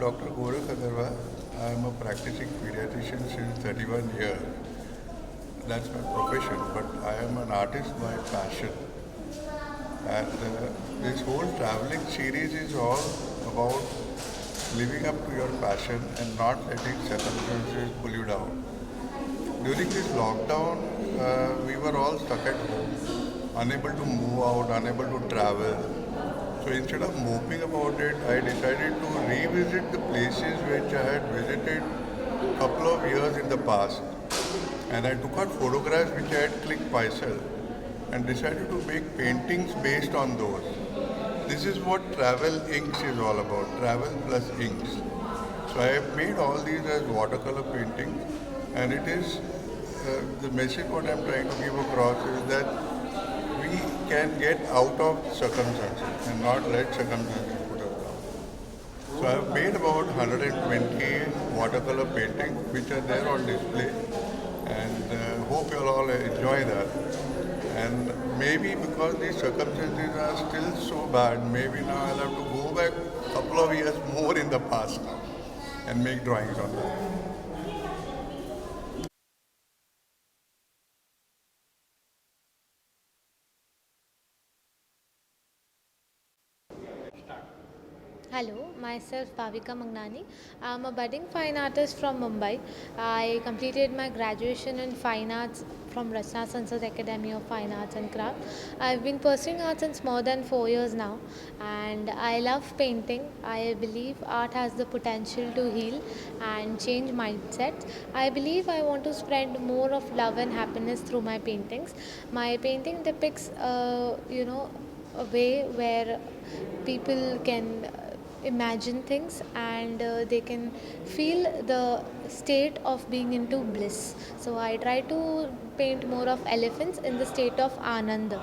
Dr. Gorakh Agarwal. I am a practicing pediatrician since 31 years. That's my profession, but I am an artist by passion. And this whole traveling series is all about living up to your passion and not letting circumstances pull you down. During this lockdown, we were all stuck at home, unable to move out, unable to travel. So instead of moping about it, I decided to revisit the places which I had visited a couple of years in the past. And I took out photographs which I had clicked myself and decided to make paintings based on those. This is what Travel Inks is all about, travel plus inks. So I have made all these as watercolor paintings, and it is the message what I'm trying to give across is that we can get out of circumstances and not let circumstances put us down. So I've made about 120 watercolor paintings which are there on display, and hope you'll all enjoy that. And maybe because these circumstances are still so bad, maybe now I'll have to go back a couple of years more in the past and make drawings on that. Hello, myself Bhavika Mangnani. I'm a budding fine artist from Mumbai. I completed my graduation in fine arts from Rachna Sansad Academy of Fine Arts and Craft. I've been pursuing art since more than 4 years now, and I love painting. I believe art has the potential to heal and change mindsets. I believe I want to spread more of love and happiness through my paintings. My painting depicts, a way where people can imagine things and they can feel the state of being into bliss. So I try to paint more of elephants in the state of ananda,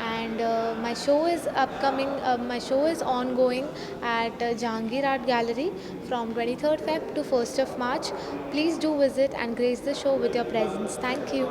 and my show is upcoming. My show is ongoing at Jahangir Art Gallery from 23rd Feb to 1st of March. Please do visit and grace the show with your presence. Thank you.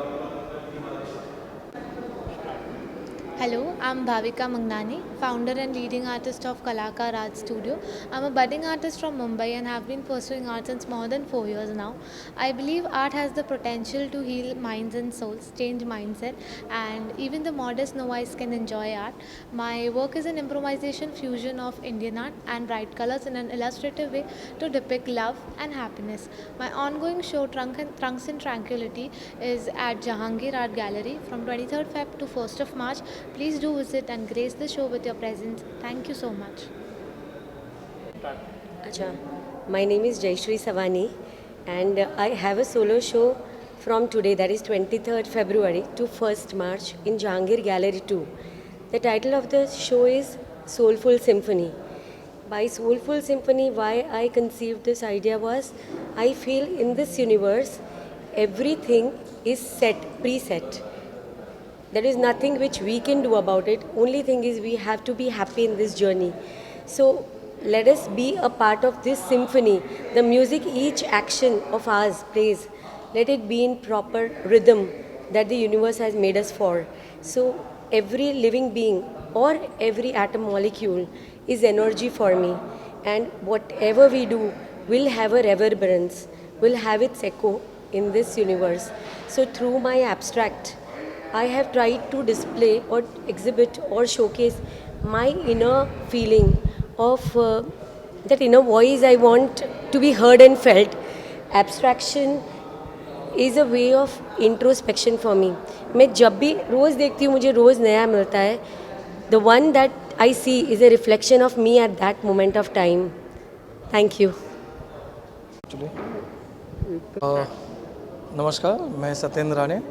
Hello, I'm Bhavika Mangnani, founder and leading artist of Kalakar Art Studio. I'm a budding artist from Mumbai and have been pursuing art since more than 4 years now. I believe art has the potential to heal minds and souls, change mindset, and even the modest novice can enjoy art. My work is an improvisation fusion of Indian art and bright colors in an illustrative way to depict love and happiness. My ongoing show, Trunks in Tranquility, is at Jahangir Art Gallery from 23rd Feb to 1st of March. Please do visit and grace the show with your presence. Thank you so much. Acha, my name is Jayashree Savani, and I have a solo show from today, that is 23rd February to 1st March in Jahangir Gallery 2. The title of the show is Soulful Symphony. By Soulful Symphony, why I conceived this idea was I feel in this universe everything is set, preset. There is nothing which we can do about it. Only thing is we have to be happy in this journey. So let us be a part of this symphony. The music, each action of ours plays, let it be in proper rhythm that the universe has made us for. So every living being or every atom molecule is energy for me. And whatever we do will have a reverberance, will have its echo in this universe. So through my abstract, I have tried to display or exhibit or showcase my inner feeling of that inner voice I want to be heard and felt. Abstraction is a way of introspection for me. मैं जब भी रोज़ देखती हूँ मुझे रोज़ नया मिलता है. The one that I see is a reflection of me at that moment of time. Thank you. नमस्कार, मैं सत्येंद्र राणे.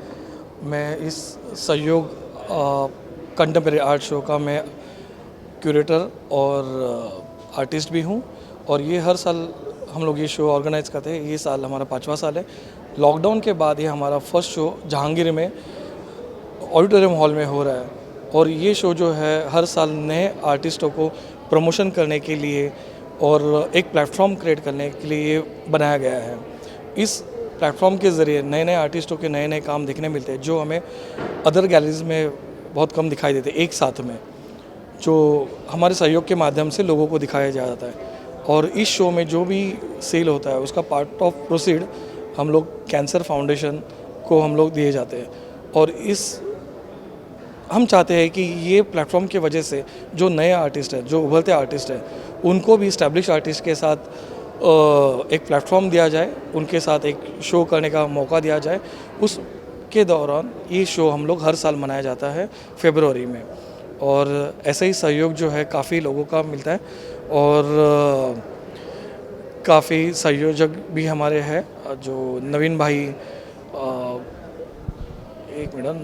मैं इस सहयोग कंटेम्प्रेरी आर्ट शो का मैं क्यूरेटर और आर्टिस्ट भी हूँ, और ये हर साल हम लोग ये शो ऑर्गेनाइज करते हैं. ये साल हमारा 5वां साल है. लॉकडाउन के बाद ये हमारा फर्स्ट शो जहांगीर में ऑडिटोरियम हॉल में हो रहा है, और ये शो जो है हर साल नए आर्टिस्टों को प्रमोशन करने के लिए और एक प्लेटफॉर्म क्रिएट करने के लिए बनाया गया है. इस प्लेटफॉर्म के ज़रिए नए नए आर्टिस्टों के नए नए काम देखने मिलते हैं जो हमें अदर गैलरीज में बहुत कम दिखाई देते एक साथ में, जो हमारे सहयोग के माध्यम से लोगों को दिखाया जाता है. और इस शो में जो भी सेल होता है उसका पार्ट ऑफ प्रोसीड हम लोग कैंसर फाउंडेशन को हम लोग दिए जाते हैं। और हम चाहते हैं कि ये प्लेटफॉर्म की वजह से जो नए आर्टिस्ट हैं, जो उभरते आर्टिस्ट हैं, उनको भी इस्टेब्लिश आर्टिस्ट के साथ एक प्लेटफॉर्म दिया जाए, उनके साथ एक शो करने का मौका दिया जाए। उसके दौरान ये शो हम लोग हर साल मनाया जाता है फरवरी में, और ऐसे ही सहयोग जो है काफ़ी लोगों का मिलता है। और काफ़ी संयोजक भी हमारे हैं, जो नवीन भाई, एक मिनट,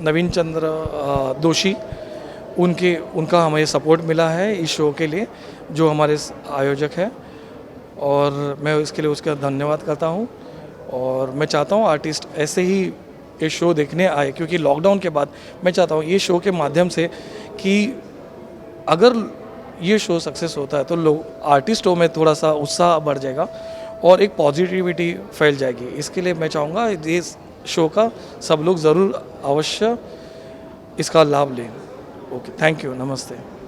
नवीन चंद्र दोषी, उनका हमें सपोर्ट मिला है इस शो के लिए, जो हमारे आयोजक हैं, और मैं इसके लिए उसका धन्यवाद करता हूँ। और मैं चाहता हूँ आर्टिस्ट ऐसे ही ये शो देखने आए, क्योंकि लॉकडाउन के बाद मैं चाहता हूँ ये शो के माध्यम से कि अगर ये शो सक्सेस होता है तो लोग आर्टिस्टों में थोड़ा सा उत्साह बढ़ जाएगा और एक पॉजिटिविटी फैल जाएगी। इसके लिए मैं चाहूँगा ये शो का सब लोग ज़रूर अवश्य इसका लाभ लें। ओके, थैंक यू, नमस्ते।